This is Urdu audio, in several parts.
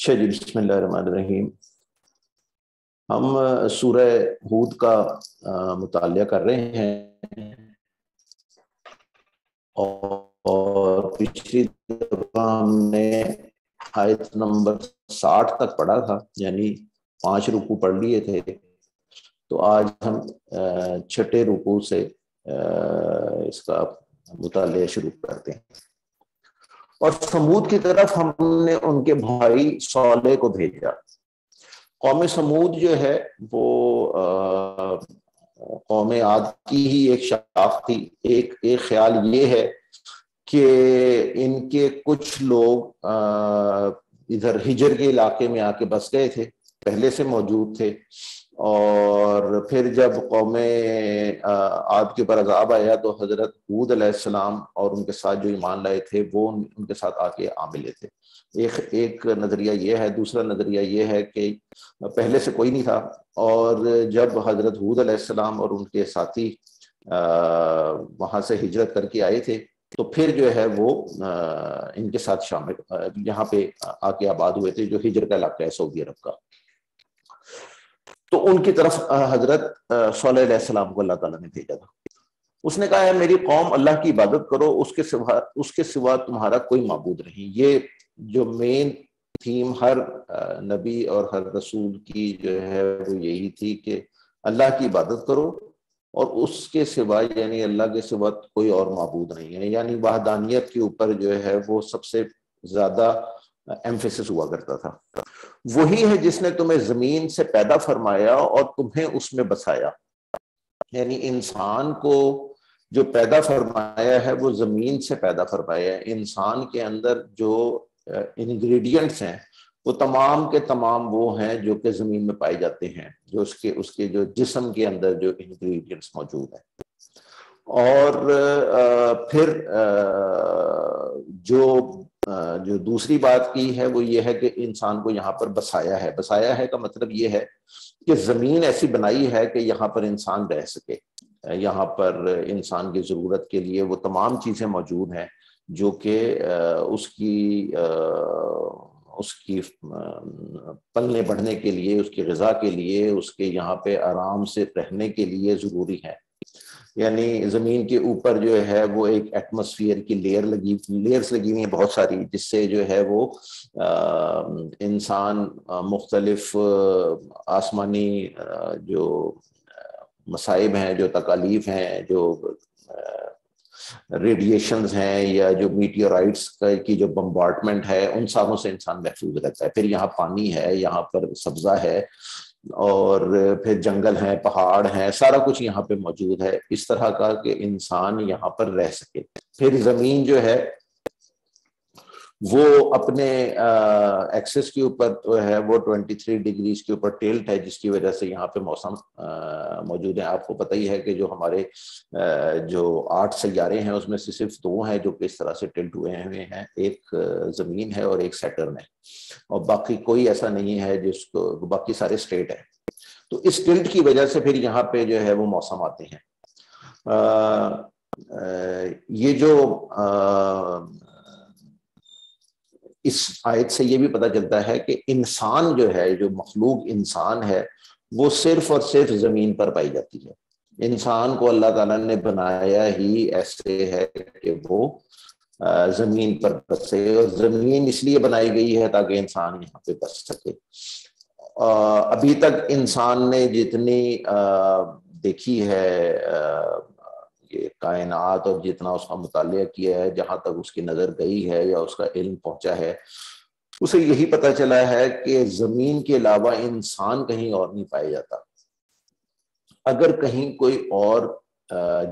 جی بسم اللہ الرحمن الرحیم. ہم سورہ ہود کا مطالعہ کر رہے ہیں اور پچھلی دفعہ ہم نے آیت نمبر 60 تک پڑھا تھا، یعنی 5 رکوع پڑھ لیے تھے. تو آج ہم چھٹے رکوع سے اس کا مطالعہ شروع کرتے ہیں. اور سمود کی طرف ہم نے ان کے بھائی صالح کو بھیجا. قوم سمود جو ہے وہ قوم عاد کی ہی ایک شاخ تھی. ایک خیال یہ ہے کہ ان کے کچھ لوگ ادھر ہجر کے علاقے میں آ کے بس گئے تھے، پہلے سے موجود تھے، اور پھر جب قوم عاد کے اوپر عذاب آیا تو حضرت ہود علیہ السلام اور ان کے ساتھ جو ایمان لائے تھے وہ ان کے ساتھ آ کے ملے تھے. ایک نظریہ یہ ہے. دوسرا نظریہ یہ ہے کہ پہلے سے کوئی نہیں تھا، اور جب حضرت ہود علیہ السلام اور ان کے ساتھی وہاں سے ہجرت کر کے آئے تھے تو پھر جو ہے وہ ان کے ساتھ شامل یہاں پہ آ کے آباد ہوئے تھے، جو ہجر کا علاقہ ہے سعودی عرب کا. تو ان کی طرف حضرت صالح علیہ السلام کو اللہ تعالیٰ نے بھیجا تھا. اس نے کہا ہے میری قوم اللہ کی عبادت کرو، اس کے سوا تمہارا کوئی معبود نہیں. یہ جو مین تھیم ہر نبی اور ہر رسول کی جو ہے وہ یہی تھی کہ اللہ کی عبادت کرو اور اس کے سوا یعنی اللہ کے سوا کوئی اور معبود نہیں ہے. یعنی وحدانیت کے اوپر جو ہے وہ سب سے زیادہ ایمفیسس ہوا کرتا تھا. وہی ہے جس نے تمہیں زمین سے پیدا فرمایا اور تمہیں اس میں بسایا. یعنی انسان کو جو پیدا فرمایا ہے وہ زمین سے پیدا فرمایا ہے. انسان کے اندر جو انگریڈینٹس ہیں وہ تمام کے تمام وہ ہیں جو کہ زمین میں پائے جاتے ہیں، جو اس کے جو جسم کے اندر جو انگریڈینٹس موجود ہیں. اور پھر جو دوسری بات کی ہے وہ یہ ہے کہ انسان کو یہاں پر بسایا ہے. بسایا ہے کا مطلب یہ ہے کہ زمین ایسی بنائی ہے کہ یہاں پر انسان رہ سکے. یہاں پر انسان کی ضرورت کے لیے وہ تمام چیزیں موجود ہیں جو کہ اس کی پلنے بڑھنے کے لیے، اس کی غذا کے لیے، اس کے یہاں پہ آرام سے رہنے کے لیے ضروری ہے. یعنی زمین کے اوپر جو ہے وہ ایک ایٹماسفیئر کی لیئرز لگی ہوئی ہیں بہت ساری، جس سے جو ہے وہ انسان مختلف آسمانی جو مصائب ہیں، جو تکالیف ہیں، جو ریڈیشنز ہیں یا جو میٹیورائٹس کی جو بمبارڈمنٹ ہے، ان ساروں سے انسان محفوظ رہتا ہے. پھر یہاں پانی ہے، یہاں پر سبزہ ہے، اور پھر جنگل ہیں، پہاڑ ہیں، سارا کچھ یہاں پہ موجود ہے اس طرح کا کہ انسان یہاں پر رہ سکے. پھر زمین جو ہے وہ اپنے ایکسس کے اوپر جو ہے وہ 23 ڈگریز کے اوپر ٹلٹ ہے، جس کی وجہ سے یہاں پہ موسم موجود ہے. آپ کو پتہ ہی ہے کہ جو ہمارے جو 8 سیارے ہیں اس میں سے صرف 2 ہیں جو کہ اس طرح سے ٹلٹ ہوئے ہیں. ایک زمین ہے اور ایک سیٹرن ہے، اور باقی کوئی ایسا نہیں ہے جس کو، باقی سارے اسٹریٹ ہیں. تو اس ٹلٹ کی وجہ سے پھر یہاں پہ جو ہے وہ موسم آتے ہیں. یہ جو اس آیت سے یہ بھی پتہ چلتا ہے کہ انسان جو ہے، جو مخلوق انسان ہے، وہ صرف اور صرف زمین پر پائی جاتی ہے. انسان کو اللہ تعالیٰ نے بنایا ہی ایسے ہے کہ وہ زمین پر بسے، اور زمین اس لیے بنائی گئی ہے تاکہ انسان یہاں پہ بس سکے. ابھی تک انسان نے جتنی دیکھی ہے یہ کائنات اور جتنا اس کا مطالعہ کیا ہے، جہاں تک اس کی نظر گئی ہے یا اس کا علم پہنچا ہے، اسے یہی پتہ چلا ہے کہ زمین کے علاوہ انسان کہیں اور نہیں پایا جاتا. اگر کہیں کوئی اور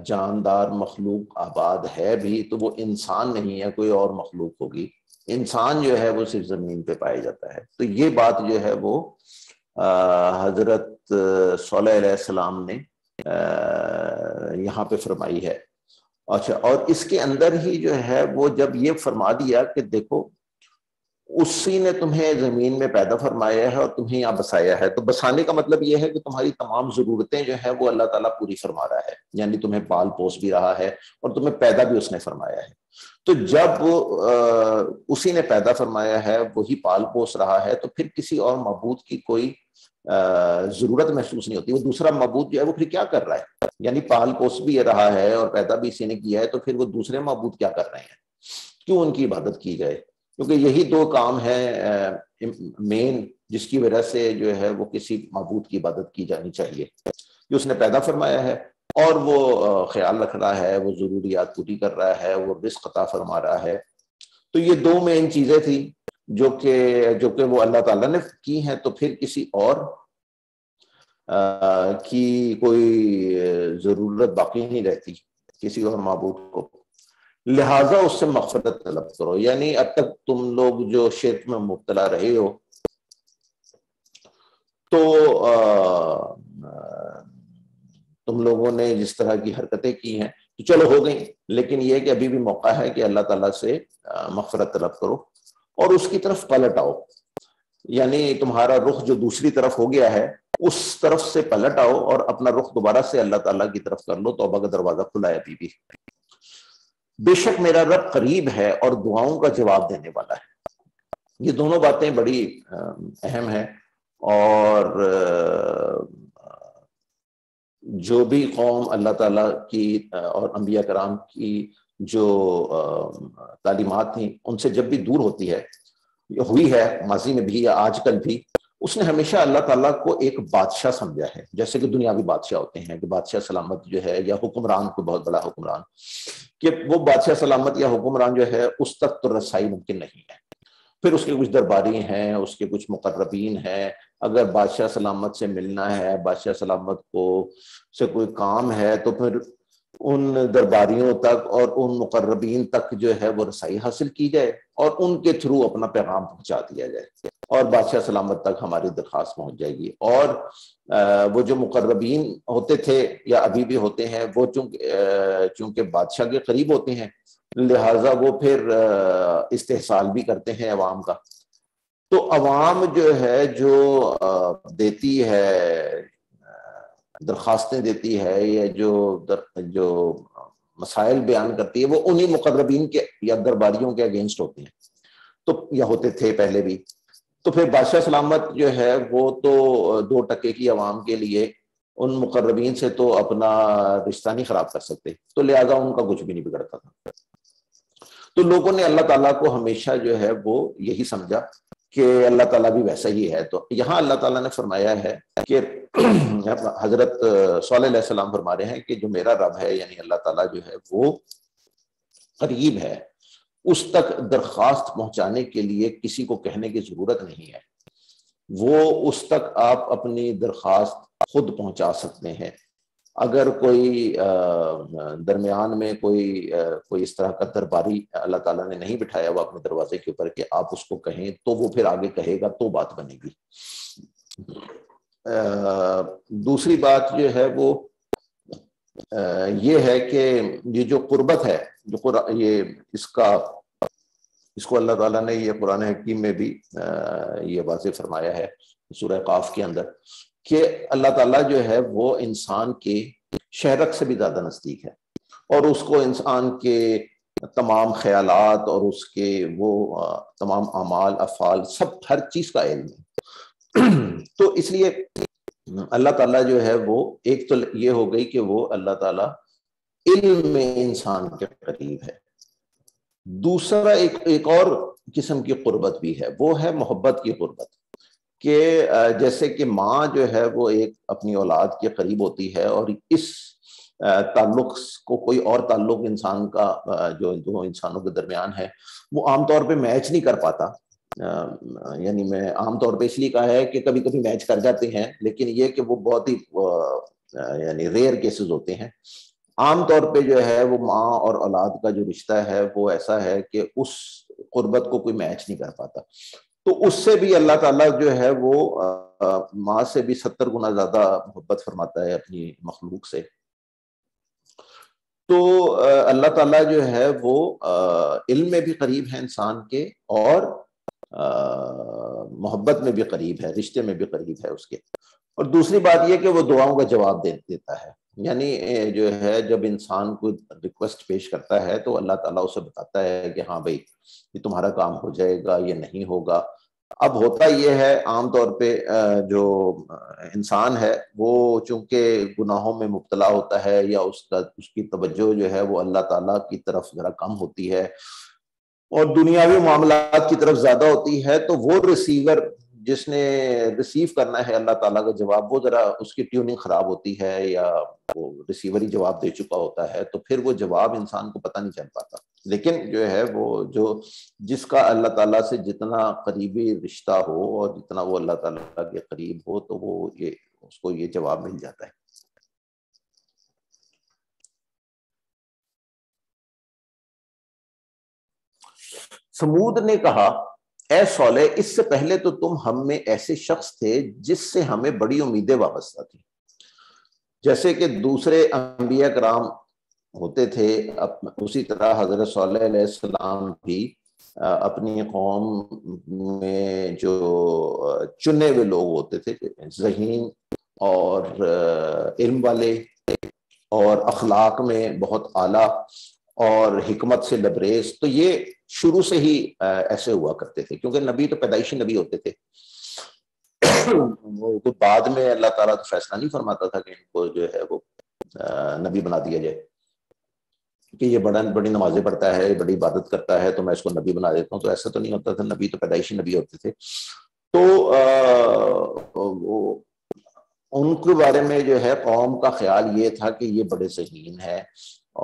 جاندار مخلوق آباد ہے بھی تو وہ انسان نہیں ہے، کوئی اور مخلوق ہوگی. انسان جو ہے وہ صرف زمین پہ پایا جاتا ہے. تو یہ بات جو ہے وہ حضرت صالح علیہ السلام نے یہاں پہ فرمائی ہے. اچھا، اور اس کے اندر ہی جو ہے وہ جب یہ فرما دیا کہ دیکھو اسی نے تمہیں زمین میں پیدا فرمایا ہے اور تمہیں یہاں بسایا ہے، تو بسانے کا مطلب یہ ہے کہ تمہاری تمام ضرورتیں جو ہیں وہ اللہ تعالیٰ پوری فرما رہا ہے. یعنی تمہیں پال پوس بھی رہا ہے اور تمہیں پیدا بھی اس نے فرمایا ہے. تو جب اسی نے پیدا فرمایا ہے، وہی پال پوس رہا ہے، تو پھر کسی اور معبود کی کوئی ضرورت محسوس نہیں ہوتی. وہ دوسرا معبود جو ہے وہ پھر کیا کر رہا ہے؟ یعنی پال پوس بھی رہا ہے اور پیدا بھی اسی نے کیا ہے، تو پھر وہ دوسرے معبود کیا کر رہے ہیں؟ کیوں ان کی عبادت کی جائے؟ کیونکہ یہی دو کام ہیں مین جس کی وجہ سے جو ہے وہ کسی معبود کی عبادت کی جانی چاہیے، کہ اس نے پیدا فرمایا ہے اور وہ خیال رکھ رہا ہے، وہ ضروریات پوری کر رہا ہے، وہ رزق عطا فرما رہا ہے. تو یہ دو مین چیزیں تھیں جو کہ وہ اللہ تعالیٰ نے کی ہیں، تو پھر کسی اور کی کوئی ضرورت باقی نہیں رہتی کسی اور معبود کو. لہٰذا اس سے مغفرت طلب کرو. یعنی اب تک تم لوگ جو شرک میں مبتلا رہے ہو، تو تم لوگوں نے جس طرح کی حرکتیں کی ہیں تو چلو ہو گئی، لیکن یہ کہ ابھی بھی موقع ہے کہ اللہ تعالیٰ سے مغفرت طلب کرو اور اس کی طرف پلٹ آؤ. یعنی تمہارا رخ جو دوسری طرف ہو گیا ہے اس طرف سے پلٹ آؤ اور اپنا رخ دوبارہ سے اللہ تعالیٰ کی طرف کر لو. توبہ کا دروازہ کھلا ہے ابھی بھی. بے شک میرا رب قریب ہے اور دعاؤں کا جواب دینے والا ہے. یہ دونوں باتیں بڑی اہم ہیں، اور جو بھی قوم اللہ تعالیٰ کی اور انبیاء کرام کی جو تعلیمات تھیں ان سے جب بھی دور ہوتی ہے، یہ ہوئی ہے ماضی میں بھی یا آج کل بھی، اس نے ہمیشہ اللہ تعالیٰ کو ایک بادشاہ سمجھا ہے. جیسے کہ دنیاوی بادشاہ ہوتے ہیں کہ بادشاہ سلامت جو ہے یا حکمران کوئی بہت بڑا حکمران، کہ وہ بادشاہ سلامت یا حکمران جو ہے اس تک تو رسائی ممکن نہیں ہے. پھر اس کے کچھ درباری ہیں، اس کے کچھ مقربین ہیں. اگر بادشاہ سلامت سے ملنا ہے، بادشاہ سلامت کو سے کوئی کام ہے، تو پھر ان درباریوں تک اور ان مقربین تک جو ہے وہ رسائی حاصل کی جائے اور ان کے تھرو اپنا پیغام پہنچا دیا جائے اور بادشاہ سلامت تک ہماری درخواست پہنچ جائے گی. اور وہ جو مقربین ہوتے تھے یا ابھی بھی ہوتے ہیں، وہ چونکہ بادشاہ کے قریب ہوتے ہیں، لہٰذا وہ پھر استحصال بھی کرتے ہیں عوام کا. تو عوام جو ہے جو دیتی ہے، درخواستیں دیتی ہے یا جو مسائل بیان کرتی ہے، وہ انہی مقربین کے یا درباریوں کے اگینسٹ ہوتے ہیں، تو یا ہوتے تھے پہلے بھی. تو پھر بادشاہ سلامت جو ہے وہ تو 2 ٹکے کی عوام کے لیے ان مقربین سے تو اپنا رشتہ نہیں خراب کر سکتے، تو لہذا ان کا کچھ بھی نہیں بگڑتا تھا. تو لوگوں نے اللہ تعالیٰ کو ہمیشہ جو ہے وہ یہی سمجھا کہ اللہ تعالیٰ بھی ویسا ہی ہے. تو یہاں اللہ تعالیٰ نے فرمایا ہے کہ حضرت صالح علیہ السلام فرما رہے ہیں کہ جو میرا رب ہے یعنی اللہ تعالیٰ جو ہے وہ قریب ہے، اس تک درخواست پہنچانے کے لیے کسی کو کہنے کی ضرورت نہیں ہے. وہ اس تک آپ اپنی درخواست خود پہنچا سکتے ہیں. اگر کوئی درمیان میں کوئی اس طرح کا درباری اللہ تعالیٰ نے نہیں بٹھایا وہ اپنے دروازے کے اوپر کہ آپ اس کو کہیں، تو وہ پھر آگے کہے گا تو بات بنے گی. دوسری بات جو ہے وہ یہ ہے کہ یہ جو قربت ہے، یہ اس کو اللہ تعالیٰ نے یہ قرآن حکیم میں بھی یہ واضح فرمایا ہے سورہ قاف کے اندر کہ اللہ تعالیٰ جو ہے وہ انسان کے شہرک سے بھی زیادہ نزدیک ہے، اور اس کو انسان کے تمام خیالات اور اس کے وہ تمام اعمال افعال سب ہر چیز کا علم ہے. تو اس لیے اللہ تعالیٰ جو ہے وہ ایک تو یہ ہو گئی کہ وہ اللہ تعالیٰ علم میں انسان کے قریب ہے. دوسرا ایک اور قسم کی قربت بھی ہے، وہ ہے محبت کی قربت، کہ جیسے کہ ماں جو ہے وہ ایک اپنی اولاد کے قریب ہوتی ہے، اور اس تعلق کو کوئی اور تعلق انسان کا جو دو انسانوں کے درمیان ہے وہ عام طور پہ میچ نہیں کر پاتا. یعنی میں عام طور پہ اس لیے کہا ہے کہ کبھی کبھی میچ کر جاتے ہیں، لیکن یہ کہ وہ بہت ہی یعنی ریئر کیسز ہوتے ہیں. عام طور پہ جو ہے وہ ماں اور اولاد کا جو رشتہ ہے وہ ایسا ہے کہ اس قربت کو کوئی میچ نہیں کر پاتا. تو اس سے بھی اللہ تعالیٰ جو ہے وہ ماں سے بھی 70 گنا زیادہ محبت فرماتا ہے اپنی مخلوق سے. تو اللہ تعالیٰ جو ہے وہ علم میں بھی قریب ہے انسان کے، اور محبت میں بھی قریب ہے، رشتے میں بھی قریب ہے اس کے. اور دوسری بات یہ کہ وہ دعاؤں کا جواب دیتا ہے. یعنی جو ہے جب انسان کو ریکویسٹ پیش کرتا ہے تو اللہ تعالیٰ اسے بتاتا ہے کہ ہاں بھائی یہ تمہارا کام ہو جائے گا، یہ نہیں ہوگا۔ اب ہوتا یہ ہے عام طور پہ جو انسان ہے وہ چونکہ گناہوں میں مبتلا ہوتا ہے، یا اس کی توجہ جو ہے وہ اللہ تعالیٰ کی طرف ذرا کم ہوتی ہے اور دنیاوی معاملات کی طرف زیادہ ہوتی ہے، تو وہ ریسیور جس نے ریسیو کرنا ہے اللہ تعالیٰ کا جواب، وہ ذرا اس کی ٹیوننگ خراب ہوتی ہے، یا وہ ریسیور ہی جواب دے چکا ہوتا ہے، تو پھر وہ جواب انسان کو پتہ نہیں چل پاتا۔ لیکن جو ہے وہ جس کا اللہ تعالیٰ سے جتنا قریبی رشتہ ہو اور جتنا وہ اللہ تعالیٰ کے قریب ہو، تو وہ اس کو یہ جواب مل جاتا ہے۔ سمود نے کہا، اے صالح، اس سے پہلے تو تم ہم میں ایسے شخص تھے جس سے ہمیں بڑی امیدیں وابستہ تھیں، جیسے کہ دوسرے انبیاء کرام ہوتے تھے، اسی طرح حضرت صالح علیہ السلام بھی اپنی قوم میں جو چنے ہوئے لوگ ہوتے تھے، ذہین اور علم والے اور اخلاق میں بہت اعلیٰ اور حکمت سے لبریز، تو یہ شروع سے ہی ایسے ہوا کرتے تھے، کیونکہ نبی تو پیدائشی نبی ہوتے تھے۔ وہ بعد میں اللہ تعالیٰ تو فیصلہ نہیں فرماتا تھا کہ ان کو جو ہے وہ نبی بنا دیا جائے کہ یہ بڑی نمازیں پڑھتا ہے، بڑی عبادت کرتا ہے تو میں اس کو نبی بنا دیتا ہوں، تو ایسا تو نہیں ہوتا تھا۔ نبی تو پیدائشی نبی ہوتے تھے۔ تو وہ ان کے بارے میں جو ہے قوم کا خیال یہ تھا کہ یہ بڑے ذہین ہیں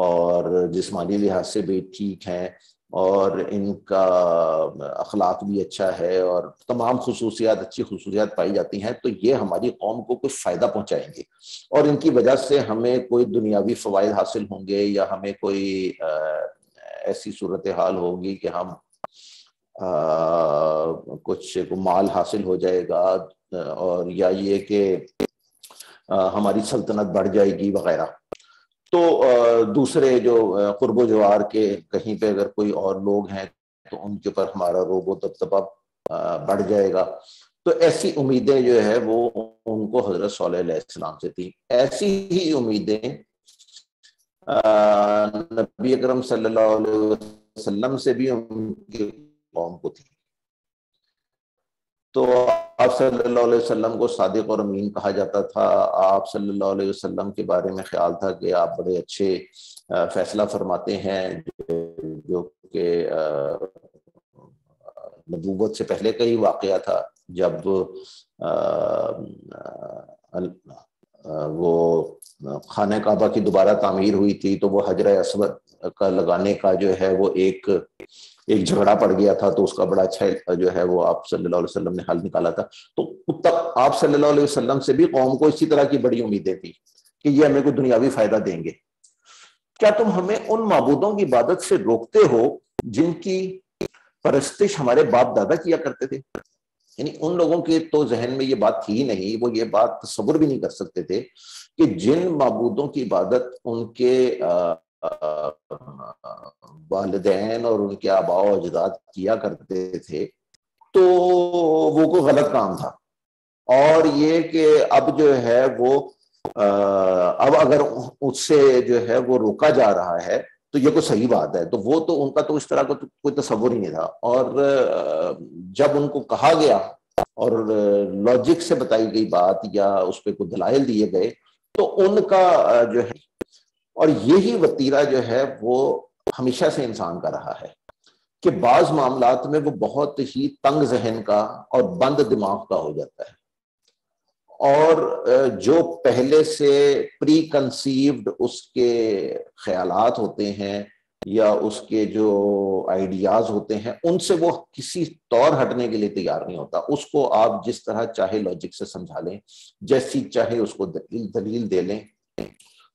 اور جسمانی لحاظ سے بھی ٹھیک ہیں اور ان کا اخلاق بھی اچھا ہے اور تمام خصوصیات، اچھی خصوصیات پائی جاتی ہیں، تو یہ ہماری قوم کو کچھ فائدہ پہنچائیں گے اور ان کی وجہ سے ہمیں کوئی دنیاوی فوائد حاصل ہوں گے، یا ہمیں کوئی ایسی صورتحال ہوگی کہ ہم کچھ مال حاصل ہو جائے گا، اور یا یہ کہ ہماری سلطنت بڑھ جائے گی وغیرہ۔ تو دوسرے جو قرب و جوار کے کہیں پہ اگر کوئی اور لوگ ہیں تو ان کے اوپر ہمارا روب و دبدبہ بڑھ جائے گا۔ تو ایسی امیدیں جو ہے وہ ان کو حضرت صالح علیہ السلام سے تھی۔ ایسی ہی امیدیں نبی اکرم صلی اللہ علیہ وسلم سے بھی ان کی قوم کو تھی۔ تو آپ صلی اللہ علیہ وسلم کو صادق اور امین کہا جاتا تھا۔ آپ صلی اللہ علیہ وسلم کے بارے میں خیال تھا کہ آپ بڑے اچھے فیصلہ فرماتے ہیں، جو کہ نبوت سے پہلے کا ہی واقعہ تھا، جب وہ خانہ کعبہ کی دوبارہ تعمیر ہوئی تھی تو وہ حجر اسود کا لگانے کا جو ہے وہ ایک جھگڑا پڑ گیا تھا، تو اس کا بڑا اچھا جو ہے وہ آپ صلی اللہ علیہ وسلم نے حل نکالا تھا۔ تو تب آپ صلی اللہ علیہ وسلم سے بھی قوم کو اسی طرح کی بڑی امیدیں تھی کہ یہ ہمیں کوئی دنیاوی فائدہ دیں گے۔ کیا تم ہمیں ان معبودوں کی عبادت سے روکتے ہو جن کی پرستش ہمارے باپ دادا کیا کرتے تھے؟ یعنی ان لوگوں کے تو ذہن میں یہ بات تھی ہی نہیں، وہ یہ بات تصور بھی نہیں کر سکتے تھے کہ جن معبودوں کی عبادت ان کے والدین اور ان کے آباء و اجداد کیا کرتے تھے تو وہ کوئی غلط کام تھا، اور یہ کہ اب جو ہے وہ اب اگر اس سے جو ہے وہ روکا جا رہا ہے تو یہ کوئی صحیح بات ہے۔ تو وہ تو ان کا تو اس طرح کا کوئی تصور ہی نہیں تھا، اور جب ان کو کہا گیا اور لاجک سے بتائی گئی بات یا اس پہ کوئی دلائل دیے گئے تو ان کا جو ہے، اور یہی وتیرہ جو ہے وہ ہمیشہ سے انسان کا رہا ہے کہ بعض معاملات میں وہ بہت ہی تنگ ذہن کا اور بند دماغ کا ہو جاتا ہے، اور جو پہلے سے پری کنسیوڈ اس کے خیالات ہوتے ہیں یا اس کے جو آئیڈیاز ہوتے ہیں ان سے وہ کسی طور ہٹنے کے لیے تیار نہیں ہوتا۔ اس کو آپ جس طرح چاہے لاجک سے سمجھا لیں، جیسی چاہے اس کو دلیل دے لیں،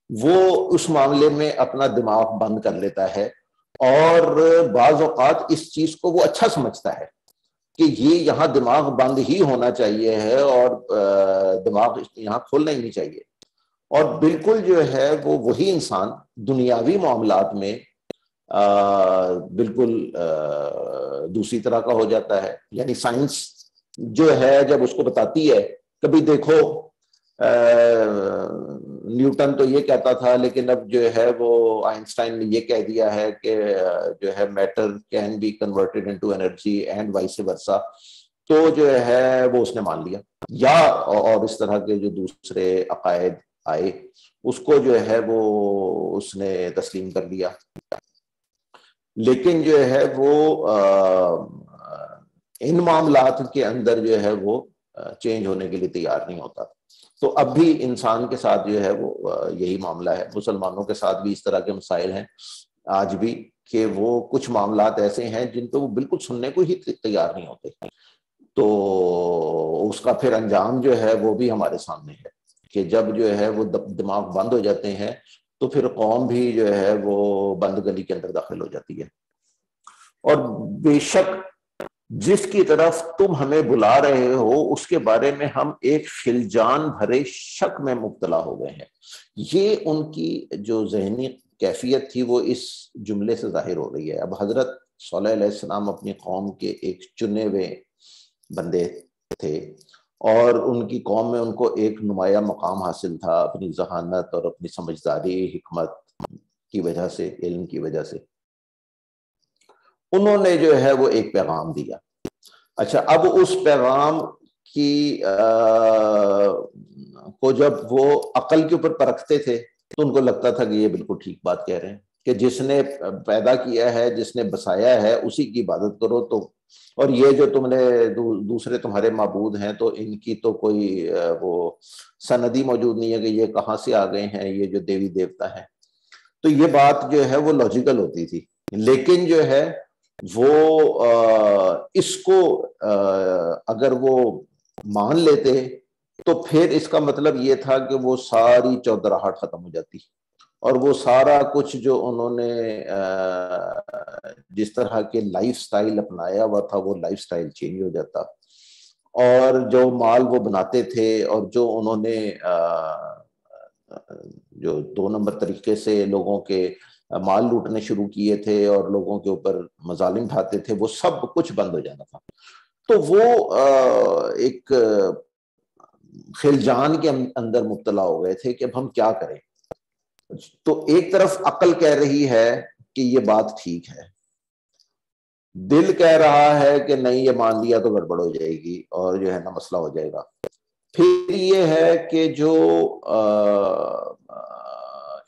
وہ اس معاملے میں اپنا دماغ بند کر لیتا ہے، اور بعض اوقات اس چیز کو وہ اچھا سمجھتا ہے کہ یہ یہاں دماغ بند ہی ہونا چاہیے ہے اور دماغ یہاں کھولنا ہی نہیں چاہیے، اور بالکل جو ہے وہ وہی انسان دنیاوی معاملات میں بالکل دوسری طرح کا ہو جاتا ہے۔ یعنی سائنس جو ہے جب اس کو بتاتی ہے کبھی دیکھو نیوٹن تو یہ کہتا تھا، لیکن اب جو ہے وہ آئنسٹائن نے یہ کہہ دیا ہے کہ جو ہے matter can be converted into energy and vice versa, تو جو ہے وہ اس نے مان لیا، یا اور اس طرح کے جو دوسرے عقائد آئے اس کو جو ہے وہ اس نے تسلیم کر لیا، لیکن جو ہے وہ ان معاملات کے اندر جو ہے وہ چینج ہونے کے لیے تیار نہیں ہوتا۔ تو اب بھی انسان کے ساتھ جو ہے وہ یہی معاملہ ہے، مسلمانوں کے ساتھ بھی اس طرح کے مسائل ہیں آج بھی، کہ وہ کچھ معاملات ایسے ہیں جن پہ وہ بالکل سننے کو ہی تیار نہیں ہوتے، تو اس کا پھر انجام جو ہے وہ بھی ہمارے سامنے ہے کہ جب جو ہے وہ دماغ بند ہو جاتے ہیں تو پھر قوم بھی جو ہے وہ بند گلی کے اندر داخل ہو جاتی ہے۔ اور بے شک جس کی طرف تم ہمیں بلا رہے ہو اس کے بارے میں ہم ایک خلجان بھرے شک میں مبتلا ہو گئے ہیں۔ یہ ان کی جو ذہنی کیفیت تھی وہ اس جملے سے ظاہر ہو رہی ہے۔ اب حضرت صلی اللہ علیہ السلام اپنی قوم کے ایک چنے ہوئے بندے تھے، اور ان کی قوم میں ان کو ایک نمایاں مقام حاصل تھا اپنی ذہانت اور اپنی سمجھداری، حکمت کی وجہ سے، علم کی وجہ سے۔ انہوں نے جو ہے وہ ایک پیغام دیا۔ اچھا، اب اس پیغام کی کو جب وہ عقل کے اوپر پرکھتے تھے تو ان کو لگتا تھا کہ یہ بالکل ٹھیک بات کہہ رہے ہیں کہ جس نے پیدا کیا ہے، جس نے بسایا ہے، اسی کی عبادت کرو، تو اور یہ جو تم نے دوسرے تمہارے معبود ہیں تو ان کی تو کوئی وہ سندی موجود نہیں ہے کہ یہ کہاں سے آ گئے ہیں، یہ جو دیوی دیوتا ہیں۔ تو یہ بات جو ہے وہ لاجیکل ہوتی تھی، لیکن جو ہے وہ اس کو اگر وہ مان لیتے تو پھر اس کا مطلب یہ تھا کہ وہ ساری چودراہٹ ختم ہو جاتی، اور وہ سارا کچھ جو انہوں نے جس طرح کے لائف سٹائل اپنایا ہوا تھا وہ لائف سٹائل چینج ہو جاتا، اور جو مال وہ بناتے تھے اور جو انہوں نے جو 2 نمبر طریقے سے لوگوں کے مال لوٹنے شروع کیے تھے اور لوگوں کے اوپر مظالم ڈھاتے تھے، وہ سب کچھ بند ہو جانا تھا۔ تو وہ ایک خلجان کے اندر مبتلا ہو گئے تھے کہ اب ہم کیا کریں۔ تو ایک طرف عقل کہہ رہی ہے کہ یہ بات ٹھیک ہے، دل کہہ رہا ہے کہ نہیں یہ مان لیا تو گڑبڑ ہو جائے گی اور جو ہے نا مسئلہ ہو جائے گا۔ پھر یہ ہے کہ جو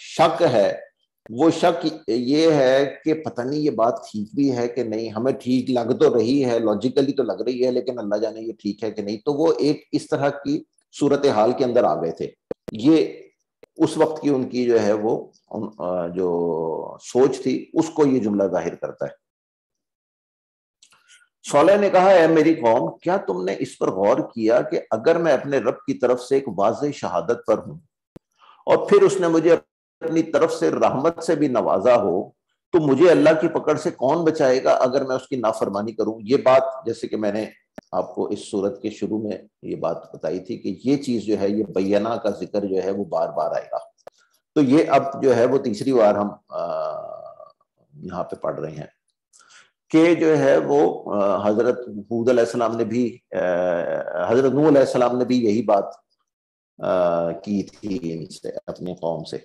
شک ہے وہ شک یہ ہے کہ پتہ نہیں یہ بات ٹھیک بھی ہے کہ نہیں، ہمیں ٹھیک لگ تو رہی ہے، لاجیکلی تو لگ رہی ہے، لیکن اللہ جانے یہ ٹھیک ہے کہ نہیں۔ تو وہ ایک اس طرح کی صورتحال کے اندر آ گئے تھے۔ یہ اس وقت کی ان کی جو ہے وہ جو سوچ تھی اس کو یہ جملہ ظاہر کرتا ہے۔ صالح نے کہا، اے میری قوم، کیا تم نے اس پر غور کیا کہ اگر میں اپنے رب کی طرف سے ایک واضح شہادت پر ہوں اور پھر اس نے مجھے اپنی طرف سے رحمت سے بھی نوازا ہو تو مجھے اللہ کی پکڑ سے کون بچائے گا اگر میں اس کی نافرمانی کروں؟ یہ بات جیسے کہ میں نے آپ کو اس صورت کے شروع میں یہ بات بتائی تھی کہ یہ چیز جو ہے، یہ بینہ کا ذکر جو ہے وہ بار بار آئے گا۔ تو یہ اب جو ہے وہ تیسری بار ہم یہاں پہ پڑھ رہے ہیں کہ جو ہے وہ حضرت ہود علیہ السلام نے بھی حضرت نوح علیہ السلام نے بھی یہی بات کی تھی ان سے، اپنی قوم سے۔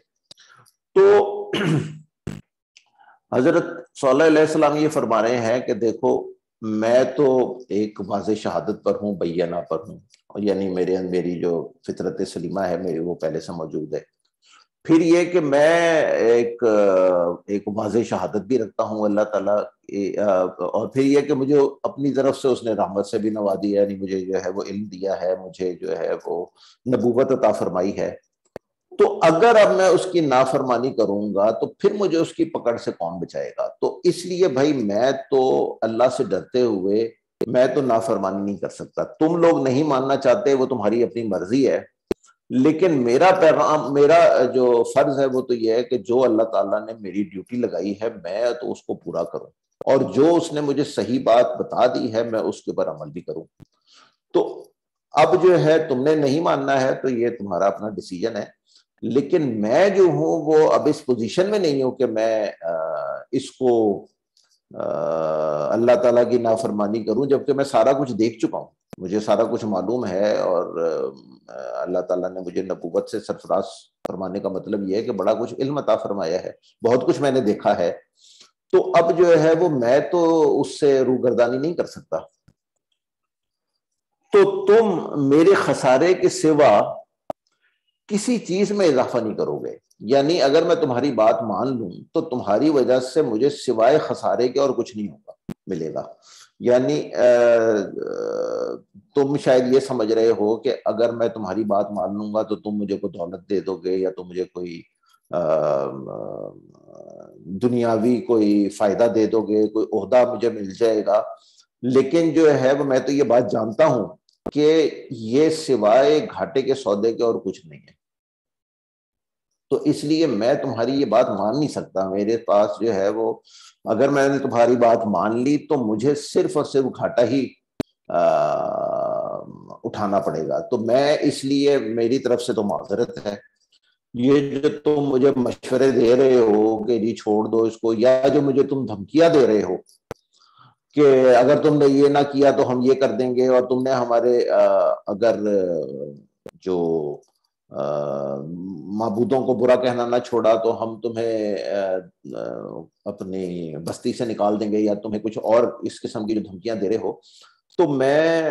تو حضرت صلی اللہ علیہ السلام یہ فرما رہے ہیں کہ دیکھو، میں تو ایک واضح شہادت پر ہوں، بینہ پر ہوں، یعنی میری جو فطرت سلیمہ ہے میری وہ پہلے سے موجود ہے۔ پھر یہ کہ میں ایک واضح شہادت بھی رکھتا ہوں اللہ تعالیٰ، اور پھر یہ کہ مجھے اپنی طرف سے اس نے رحمت سے بھی نوازی ہے، یعنی مجھے جو ہے وہ علم دیا ہے، مجھے جو ہے وہ نبوت عطا فرمائی ہے۔ تو اگر اب میں اس کی نافرمانی کروں گا تو پھر مجھے اس کی پکڑ سے کون بچائے گا؟ تو اس لیے بھائی میں تو اللہ سے ڈرتے ہوئے میں تو نافرمانی نہیں کر سکتا۔ تم لوگ نہیں ماننا چاہتے وہ تمہاری اپنی مرضی ہے، لیکن میرا پیغام، میرا جو فرض ہے وہ تو یہ ہے کہ جو اللہ تعالیٰ نے میری ڈیوٹی لگائی ہے میں تو اس کو پورا کروں، اور جو اس نے مجھے صحیح بات بتا دی ہے میں اس کے اوپر عمل بھی کروں۔ تو اب جو ہے تم نے نہیں ماننا ہے تو یہ تمہارا اپنا ڈیسیجن ہے، لیکن میں جو ہوں وہ اب اس پوزیشن میں نہیں ہوں کہ میں اس کو اللہ تعالیٰ کی نافرمانی کروں، جبکہ میں سارا کچھ دیکھ چکا ہوں، مجھے سارا کچھ معلوم ہے، اور اللہ تعالیٰ نے مجھے نبوت سے سرفراز فرمانے کا مطلب یہ ہے کہ بڑا کچھ علم عطا فرمایا ہے، بہت کچھ میں نے دیکھا ہے، تو اب جو ہے وہ میں تو اس سے روگردانی نہیں کر سکتا، تو تم میرے خسارے کے سوا کسی چیز میں اضافہ نہیں کرو گے، یعنی اگر میں تمہاری بات مان لوں تو تمہاری وجہ سے مجھے سوائے خسارے کے اور کچھ نہیں ہوگا ملے گا. یعنی تم شاید یہ سمجھ رہے ہو کہ اگر میں تمہاری بات مان لوں گا تو تم مجھے کوئی دولت دے دو گے، یا تم مجھے کوئی دنیاوی کوئی فائدہ دے دو گے، کوئی عہدہ مجھے مل جائے گا، لیکن جو ہے وہ میں تو یہ بات جانتا ہوں کہ یہ سوائے گھاٹے کے سودے کے اور کچھ نہیں ہے، تو اس لیے میں تمہاری یہ بات مان نہیں سکتا. میرے پاس جو ہے وہ اگر میں نے تمہاری بات مان لی تو مجھے صرف اور صرف گھاٹا ہی اٹھانا پڑے گا، تو میں اس لیے میری طرف سے تو معذرت ہے. یہ جو تم مجھے مشورے دے رہے ہو کہ جی چھوڑ دو اس کو، یا جو مجھے تم دھمکیاں دے رہے ہو کہ اگر تم نے یہ نہ کیا تو ہم یہ کر دیں گے، اور تم نے ہمارے اگر جو معبودوں کو برا کہنا نہ چھوڑا تو ہم تمہیں اپنی بستی سے نکال دیں گے، یا تمہیں کچھ اور اس قسم کی جو دھمکیاں دے رہے ہو، تو میں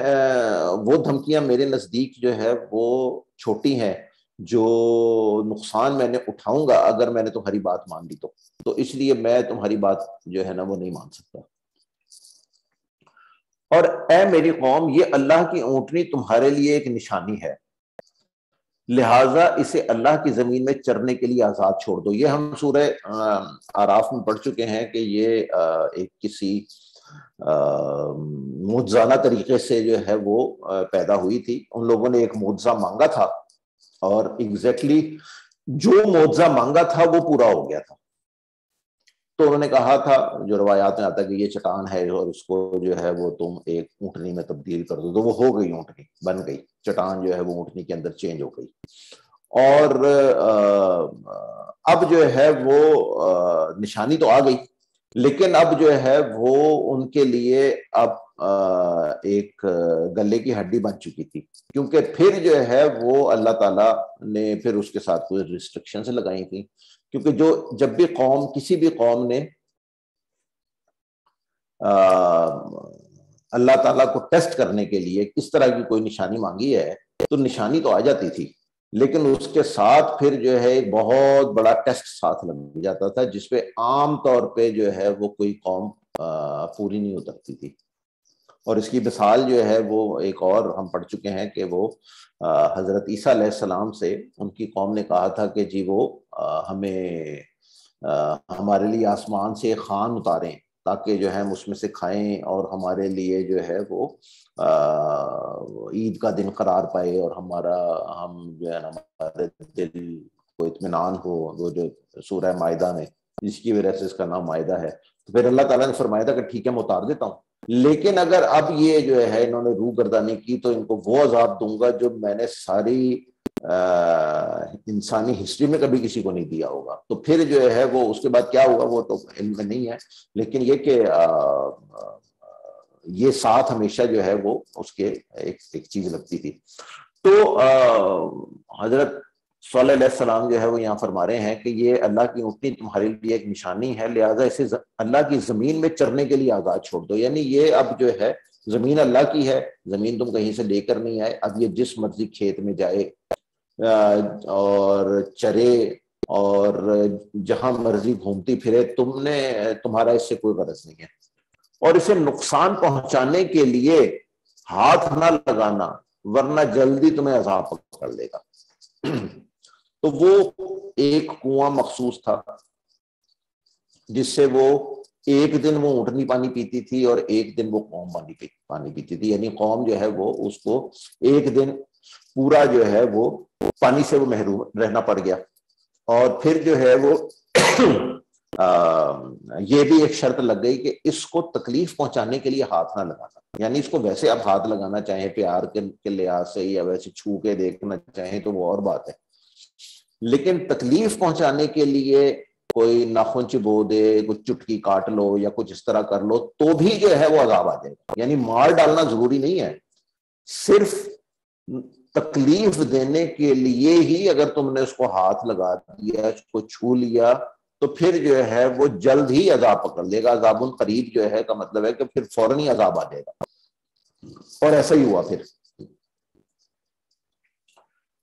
وہ دھمکیاں میرے نزدیک جو ہے وہ چھوٹی ہیں جو نقصان میں نے اٹھاؤں گا اگر میں نے تمہاری بات مان لی تو اس لیے میں تمہاری بات جو ہے نا وہ نہیں مان سکتا. اور اے میری قوم، یہ اللہ کی اونٹنی تمہارے لیے ایک نشانی ہے، لہٰذا اسے اللہ کی زمین میں چرنے کے لیے آزاد چھوڑ دو. یہ ہم سورہ اعراف میں پڑھ چکے ہیں کہ یہ ایک کسی معجزانہ طریقے سے جو ہے وہ پیدا ہوئی تھی. ان لوگوں نے ایک معجزہ مانگا تھا اور ایگزیکٹلی جو معجزہ مانگا تھا وہ پورا ہو گیا تھا. تو انہوں نے کہا تھا، جو روایات میں آتا ہے کہ یہ چٹان ہے اور اس کو جو ہے وہ تم ایک اونٹنی میں تبدیل کر دو، تو وہ ہو گئی، اونٹنی بن گئی، چٹان جو ہے وہ اونٹنی کے اندر چینج ہو گئی. اور اب جو ہے وہ نشانی تو آ گئی، لیکن اب جو ہے وہ ان کے لیے اب ایک گلے کی ہڈی بن چکی تھی، کیونکہ پھر جو ہے وہ اللہ تعالیٰ نے پھر اس کے ساتھ کوئی ریسٹرکشنز لگائی تھیں. کیونکہ جب بھی قوم، کسی بھی قوم نے اللہ تعالیٰ کو ٹیسٹ کرنے کے لیے کس طرح کی کوئی نشانی مانگی ہے تو نشانی تو آ جاتی تھی، لیکن اس کے ساتھ پھر جو ہے ایک بہت بڑا ٹیسٹ ساتھ لگ جاتا تھا، جس پہ عام طور پہ جو ہے وہ کوئی قوم پوری نہیں اترتی تھی. اور اس کی مثال جو ہے وہ ایک اور ہم پڑھ چکے ہیں کہ وہ حضرت عیسیٰ علیہ السلام سے ان کی قوم نے کہا تھا کہ جی وہ ہمیں ہمارے لیے آسمان سے خوان اتاریں تاکہ جو ہے ہم اس میں سے کھائیں اور ہمارے لیے جو ہے وہ عید کا دن قرار پائے، اور ہم جو ہے ہمارے دل کو اطمینان ہو. وہ جو سورہ مائدہ میں جس کی وجہ سے اس کا نام مائدہ ہے، تو پھر اللہ تعالیٰ نے فرمایا تھا کہ ٹھیک ہے میں اتار دیتا ہوں، لیکن اگر اب یہ جو ہے انہوں نے روح گردانی کی تو ان کو وہ عذاب دوں گا جو میں نے ساری انسانی ہسٹری میں کبھی کسی کو نہیں دیا ہوگا. تو پھر جو ہے وہ اس کے بعد کیا ہوا وہ تو علم میں نہیں ہے، لیکن یہ کہ یہ ساتھ ہمیشہ جو ہے وہ اس کے ایک چیز لگتی تھی. تو حضرت صلی علیہ السلام جو ہے وہ یہاں فرما رہے ہیں کہ یہ اللہ کی اونٹنی تمہارے لیے ایک نشانی ہے، لہٰذا اسے اللہ کی زمین میں چرنے کے لیے آزاد چھوڑ دو. یعنی یہ اب جو ہے زمین اللہ کی ہے، زمین تم کہیں سے لے کر نہیں آئے، اب یہ جس مرضی کھیت میں جائے اور چرے اور جہاں مرضی گھومتی پھرے، تمہارا اس سے کوئی غرض نہیں ہے. اور اسے نقصان پہنچانے کے لیے ہاتھ نہ لگانا ورنہ جلدی تمہیں عذاب پکڑ لے گا. تو وہ ایک کنواں مخصوص تھا جس سے وہ ایک دن وہ اونٹنی پانی پیتی تھی اور ایک دن وہ قوم پانی پیتی تھی. یعنی قوم جو ہے وہ اس کو ایک دن پورا جو ہے وہ پانی سے وہ محروم رہنا پڑ گیا. اور پھر جو ہے وہ یہ بھی ایک شرط لگ گئی کہ اس کو تکلیف پہنچانے کے لیے ہاتھ نہ لگانا. یعنی اس کو ویسے آپ ہاتھ لگانا چاہیں پیار کے لحاظ سے یا ویسے چھو کے دیکھنا چاہیں تو وہ اور بات ہے، لیکن تکلیف پہنچانے کے لیے کوئی ناخن چبو دے، کچھ چٹکی کاٹ لو یا کچھ اس طرح کر لو تو بھی جو ہے وہ عذاب آ جائے گا. یعنی مار ڈالنا ضروری نہیں ہے، صرف تکلیف دینے کے لیے ہی اگر تم نے اس کو ہاتھ لگا دیا، اس کو چھو لیا، تو پھر جو ہے وہ جلد ہی عذاب پکڑ لے گا. عذاب قریب جو ہے کا مطلب ہے کہ پھر فوراً ہی عذاب آ جائے گا. اور ایسا ہی ہوا.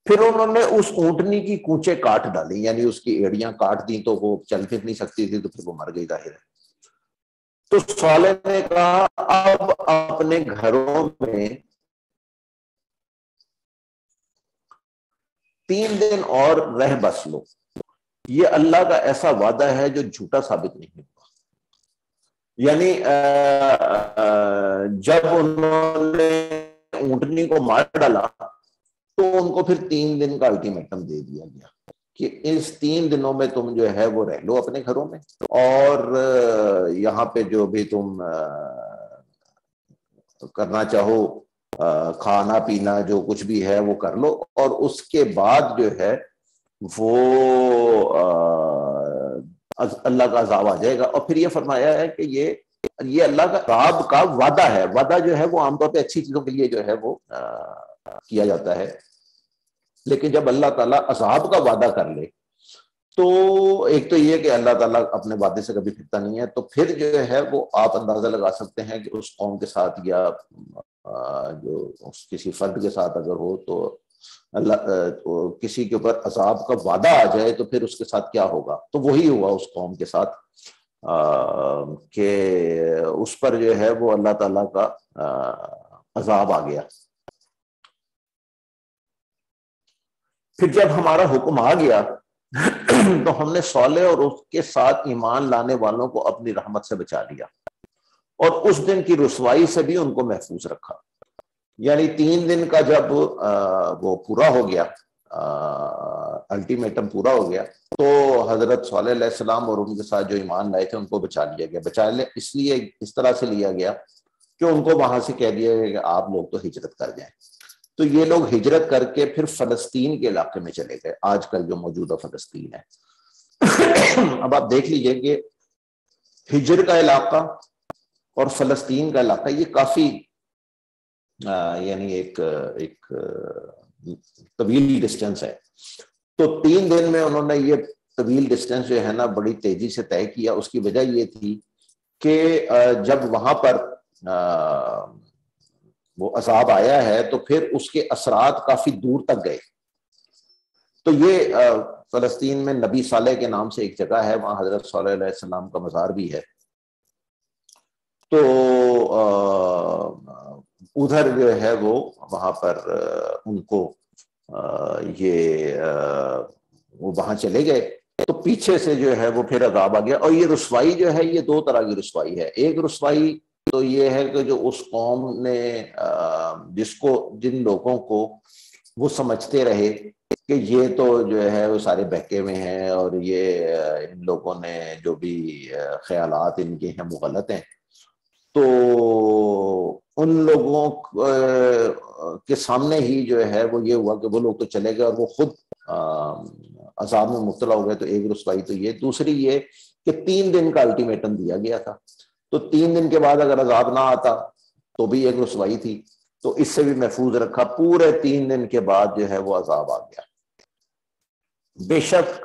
پھر انہوں نے اس اونٹنی کی کونچے کاٹ ڈالی، یعنی اس کی ایڑیاں کاٹ دی، تو وہ چل پھر نہیں سکتی تھی، تو پھر وہ مر گئی ظاہر ہے. تو صالح نے کہا اب اپنے گھروں میں 3 دن اور رہ بس لو. یہ اللہ کا ایسا وعدہ ہے جو جھوٹا ثابت نہیں ہوا. یعنی جب انہوں نے اونٹنی کو مار ڈالا تو ان کو پھر 3 دن کا الٹیمیٹم دے دیا گیا کہ اس 3 دنوں میں تم جو ہے وہ رہ لو اپنے گھروں میں، اور یہاں پہ جو بھی تم کرنا چاہو، کھانا پینا جو کچھ بھی ہے وہ کر لو، اور اس کے بعد جو ہے وہ اللہ کا عذاب آ جائے گا. اور پھر یہ فرمایا ہے کہ یہ اللہ کا عذاب کا وعدہ ہے. وعدہ جو ہے وہ عام طور پہ اچھی چیزوں کے لیے جو ہے وہ کیا جاتا ہے، لیکن جب اللہ تعالیٰ عذاب کا وعدہ کر لے تو ایک تو یہ کہ اللہ تعالیٰ اپنے وعدے سے کبھی پھرتا نہیں ہے. تو پھر جو ہے وہ آپ اندازہ لگا سکتے ہیں کہ اس قوم کے ساتھ یا جو کسی فرد کے ساتھ اگر ہو تو اللہ کسی کے اوپر عذاب کا وعدہ آ جائے تو پھر اس کے ساتھ کیا ہوگا. تو وہی ہوا اس قوم کے ساتھ کہ اس پر جو ہے وہ اللہ تعالیٰ کا عذاب آ گیا. پھر جب ہمارا حکم آ گیا تو ہم نے صالح اور اس کے ساتھ ایمان لانے والوں کو اپنی رحمت سے بچا لیا، اور اس دن کی رسوائی سے بھی ان کو محفوظ رکھا. یعنی 3 دن کا جب وہ پورا ہو گیا، الٹیمیٹم پورا ہو گیا، تو حضرت صالح علیہ السلام اور ان کے ساتھ جو ایمان لائے تھے ان کو بچا لیا گیا. بچا لے اس لیے اس طرح سے لیا گیا کہ ان کو وہاں سے کہہ دیا گیا کہ آپ لوگ تو ہجرت کر جائیں. تو یہ لوگ ہجرت کر کے پھر فلسطین کے علاقے میں چلے گئے، آج کل جو موجودہ فلسطین ہے. اب آپ دیکھ لیجئے کہ ہجر کا علاقہ اور فلسطین کا علاقہ یہ کافی یعنی ایک طویل ڈسٹینس ہے. تو 3 دن میں انہوں نے یہ طویل ڈسٹینس جو ہے نا بڑی تیزی سے طے کیا. اس کی وجہ یہ تھی کہ جب وہاں پر وہ عذاب آیا ہے تو پھر اس کے اثرات کافی دور تک گئے. تو یہ فلسطین میں نبی صالح کے نام سے ایک جگہ ہے، وہاں حضرت صالح علیہ السلام کا مزار بھی ہے. تو ادھر جو ہے وہ وہاں پر ان کو وہ وہاں چلے گئے. تو پیچھے سے جو ہے وہ پھر عذاب آ گیا. اور یہ رسوائی جو ہے یہ 2 طرح کی رسوائی ہے. ایک رسوائی تو یہ ہے کہ جو اس قوم نے جن لوگوں کو وہ سمجھتے رہے کہ یہ تو جو ہے وہ سارے بہکے میں ہیں اور یہ ان لوگوں نے جو بھی خیالات ان کے ہیں وہ غلط ہیں، تو ان لوگوں کے سامنے ہی جو ہے وہ یہ ہوا کہ وہ لوگ تو چلے گئے اور وہ خود عذاب میں مبتلا ہو گئے. تو ایک رسوائی تو یہ. دوسری یہ کہ 3 دن کا الٹیمیٹم دیا گیا تھا، تو 3 دن کے بعد اگر عذاب نہ آتا تو بھی ایک رسوائی تھی. تو اس سے بھی محفوظ رکھا. پورے 3 دن کے بعد جو ہے وہ عذاب آ گیا. بے شک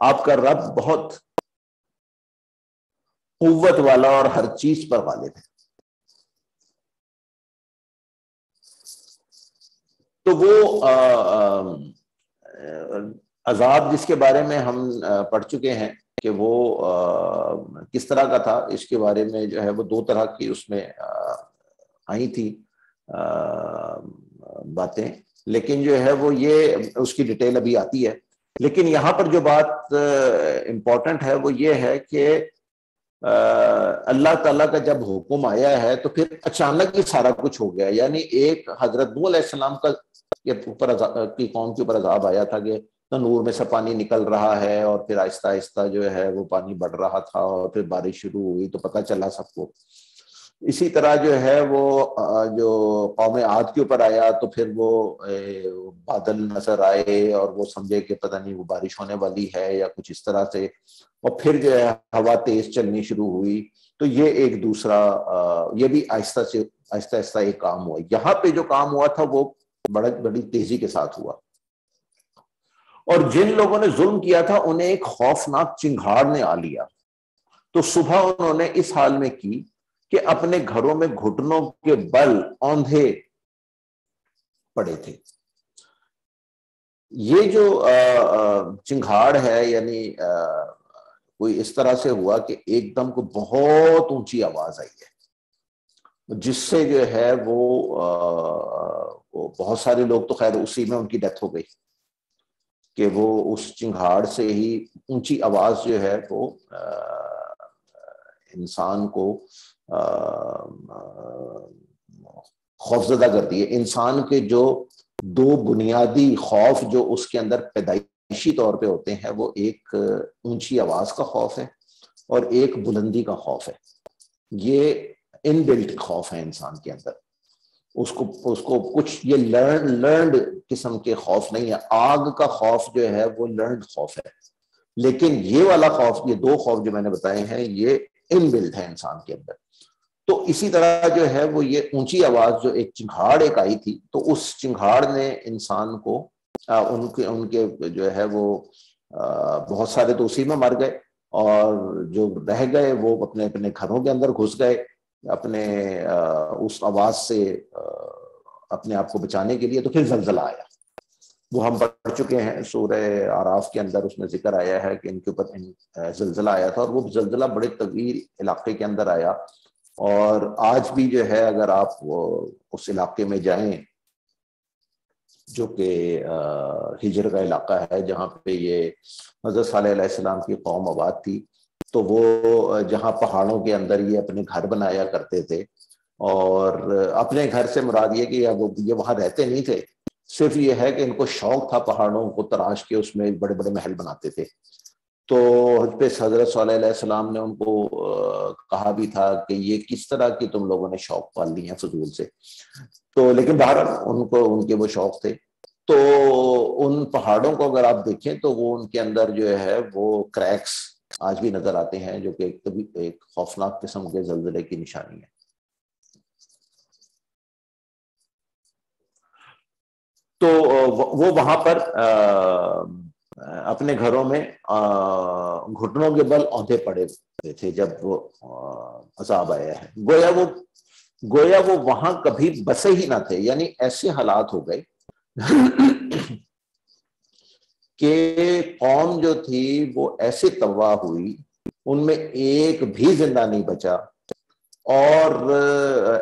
آپ کا رب بہت قوت والا اور ہر چیز پر غالب ہے. تو وہ عذاب جس کے بارے میں ہم پڑھ چکے ہیں کہ وہ کس طرح کا تھا، اس کے بارے میں جو ہے وہ 2 طرح کی اس میں آئی تھی باتیں، لیکن جو ہے وہ یہ اس کی ڈیٹیل ابھی آتی ہے. لیکن یہاں پر جو بات امپورٹنٹ ہے وہ یہ ہے کہ اللہ تعالیٰ کا جب حکم آیا ہے تو پھر اچانک ہی سارا کچھ ہو گیا. یعنی ایک حضرت نوح علیہ السلام کا کی قوم کے اوپر عذاب آیا تھا کہ تنور میں سے پانی نکل رہا ہے، اور پھر آہستہ آہستہ جو ہے وہ پانی بڑھ رہا تھا، اور پھر بارش شروع ہوئی تو پتہ چلا سب کو. اسی طرح جو ہے وہ جو قوم عاد کے اوپر آیا تو پھر وہ بادل نظر آئے اور وہ سمجھے کہ پتہ نہیں وہ بارش ہونے والی ہے یا کچھ اس طرح سے، اور پھر جو ہے ہوا تیز چلنی شروع ہوئی. تو یہ ایک دوسرا یہ بھی آہستہ آہستہ ایک کام ہوا. یہاں پہ جو کام ہوا تھا وہ بڑی تیزی کے ساتھ ہوا. اور جن لوگوں نے ظلم کیا تھا انہیں ایک خوفناک چنگھاڑ نے آ لیا، تو صبح انہوں نے اس حال میں کی کہ اپنے گھروں میں گھٹنوں کے بل اوندھے پڑے تھے. یہ جو چنگھاڑ ہے یعنی کوئی اس طرح سے ہوا کہ ایک دم کو بہت اونچی آواز آئی ہے، جس سے جو ہے وہ بہت سارے لوگ تو خیر اسی میں ان کی ڈیتھ ہو گئی کہ وہ اس چنگھاڑ سے ہی اونچی آواز جو ہے وہ انسان کو خوفزدہ کرتی ہے. انسان کے جو دو بنیادی خوف جو اس کے اندر پیدائشی طور پہ ہوتے ہیں وہ ایک اونچی آواز کا خوف ہے اور ایک بلندی کا خوف ہے. یہ ان بلٹ خوف ہے انسان کے اندر. اس کو کچھ یہ لرنڈ قسم کے خوف نہیں ہے. آگ کا خوف جو ہے وہ لرنڈ خوف ہے، لیکن یہ والا خوف، یہ دو خوف جو میں نے بتائے ہیں، یہ ان بلٹ ہے انسان کے اندر. تو اسی طرح جو ہے وہ یہ اونچی آواز جو ایک چنگھاڑ ایک آئی تھی، تو اس چنگھاڑ نے انسان کو ان کے جو ہے وہ بہت سارے تو اسی میں مر گئے، اور جو رہ گئے وہ اپنے اپنے گھروں کے اندر گھس گئے اپنے اس آواز سے اپنے آپ کو بچانے کے لیے. تو پھر زلزلہ آیا، وہ ہم پڑھ چکے ہیں سورہ اعراف کے اندر، اس میں ذکر آیا ہے کہ ان کے اوپر زلزلہ آیا تھا، اور وہ زلزلہ بڑے طویل علاقے کے اندر آیا. اور آج بھی جو ہے اگر آپ اس علاقے میں جائیں جو کہ ہجر کا علاقہ ہے جہاں پہ یہ حضرت صالح علیہ السلام کی قوم آباد تھی، تو وہ جہاں پہاڑوں کے اندر یہ اپنے گھر بنایا کرتے تھے، اور اپنے گھر سے مراد یہ کہ یہ وہاں رہتے نہیں تھے، صرف یہ ہے کہ ان کو شوق تھا پہاڑوں کو تراش کے اس میں بڑے بڑے محل بناتے تھے. تو حضرت صلی اللہ علیہ السلام نے ان کو کہا بھی تھا کہ یہ کس طرح کی تم لوگوں نے شوق پال لی ہیں فضول سے. تو لیکن بہرحال ان کے وہ شوق تھے. تو ان پہاڑوں کو اگر آپ دیکھیں تو وہ ان کے اندر جو ہے وہ کریکس آج بھی نظر آتے ہیں، جو کہ ایک خوفناک قسم کے زلزلے کی نشانی ہے. تو وہ وہاں پر اپنے گھروں میں گھٹنوں کے بل اوندھے پڑے تھے جب وہ عذاب آیا ہے. گویا وہ وہاں کبھی بسے ہی نہ تھے، یعنی ایسے حالات ہو گئے کہ قوم جو تھی وہ ایسے تباہ ہوئی، ان میں ایک بھی زندہ نہیں بچا، اور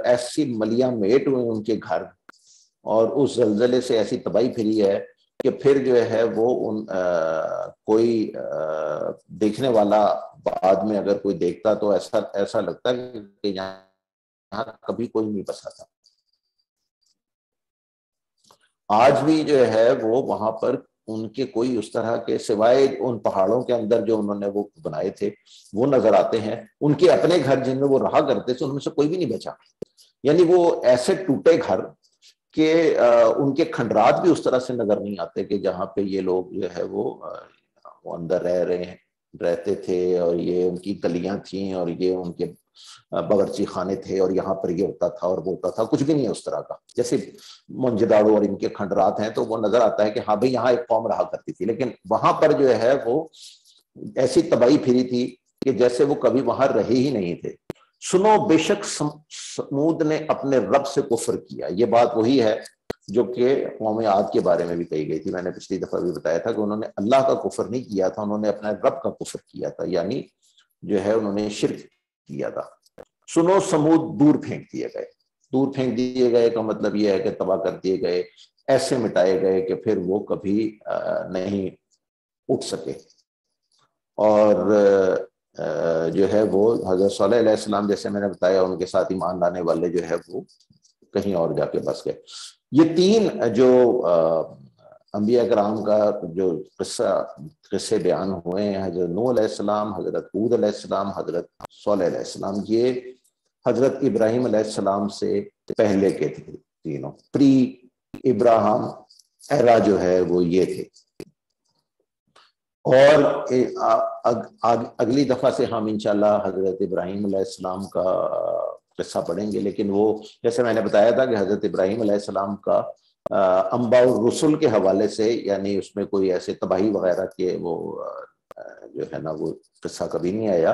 ایسی ملیاں میٹ ہوئے ان کے گھر، اور اس زلزلے سے ایسی تباہی پھیلی ہے کہ پھر جو ہے وہ کوئی دیکھنے والا بعد میں اگر کوئی دیکھتا تو ایسا لگتا کہ یہاں کبھی کوئی نہیں بسا تھا. آج بھی جو ہے وہ وہاں پر ان کے کوئی اس طرح کے سوائے ان پہاڑوں کے اندر جو انہوں نے وہ بنائے تھے وہ نظر آتے ہیں. ان کے اپنے گھر جن میں وہ رہا کرتے تھے ان میں سے کوئی بھی نہیں بچا، یعنی وہ ایسے ٹوٹے گھر کہ ان کے کھنڈرات بھی اس طرح سے نظر نہیں آتے کہ جہاں پہ یہ لوگ جو ہے وہ اندر رہتے تھے، اور یہ ان کی گلیاں تھیں، اور یہ ان کے باورچی خانے تھے، اور یہاں پر یہ ہوتا تھا اور وہ ہوتا تھا. کچھ بھی نہیں ہے اس طرح کا. جیسے منجداڑو اور ان کے کھنڈرات ہیں تو وہ نظر آتا ہے کہ ہاں بھئی یہاں ایک قوم رہا کرتی تھی، لیکن وہاں پر جو ہے وہ ایسی تباہی پھری تھی کہ جیسے وہ کبھی وہاں رہے ہی نہیں تھے. سنو بے شک سمود نے اپنے رب سے کفر کیا. یہ بات وہی ہے جو کہ قوم عاد کے بارے میں بھی کہی گئی تھی. میں نے پچھلی دفعہ بھی بتایا تھا کہ انہوں نے اللہ کا کفر نہیں کیا تھا، انہوں نے اپنے رب کا کفر کیا تھا، یعنی جو ہے انہوں نے شرک کیا تھا. سنو سمود دور پھینک دیے گئے. دور پھینک دیے گئے کا مطلب یہ ہے کہ تباہ کر دیے گئے، ایسے مٹائے گئے کہ پھر وہ کبھی نہیں اٹھ سکے. اور جو ہے وہ حضرت صلی علیہ السلام جیسے میں نے بتایا ان کے ساتھ ایمان لانے والے جو ہے وہ کہیں اور جا کے بس گئے. یہ تین جو انبیاء کرام کا جو قصے بیان ہوئے ہیں، حضرت نوح علیہ السلام، حضرت ہود علیہ السلام، حضرت صالح علیہ السلام، یہ حضرت ابراہیم علیہ السلام سے پہلے کے تھے. تینوں پری ابراہیم ایرا جو ہے وہ یہ تھے. اور اگلی دفعہ سے ہم انشاءاللہ حضرت ابراہیم علیہ السلام کا قصہ پڑھیں گے، لیکن وہ جیسے میں نے بتایا تھا کہ حضرت ابراہیم علیہ السلام کا انباء الرسل کے حوالے سے، یعنی اس میں کوئی ایسے تباہی وغیرہ کے وہ جو ہے نا وہ قصہ کبھی نہیں آیا.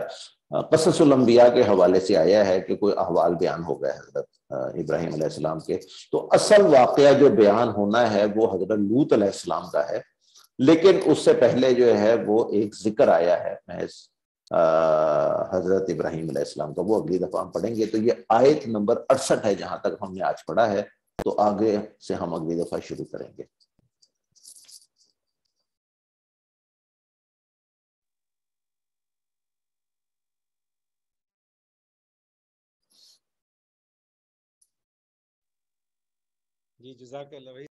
قصص الانبیاء کے حوالے سے آیا ہے کہ کوئی احوال بیان ہو گئے حضرت ابراہیم علیہ السلام کے. تو اصل واقعہ جو بیان ہونا ہے وہ حضرت لوط علیہ السلام کا ہے، لیکن اس سے پہلے جو ہے وہ ایک ذکر آیا ہے محض حضرت ابراہیم علیہ السلام کا، وہ اگلی دفعہ ہم پڑھیں گے. تو یہ آیت نمبر 68 ہے جہاں تک ہم نے آج پڑھا ہے، تو آگے سے ہم اگلی دفعہ شروع کریں گے. جی جزاک اللہ.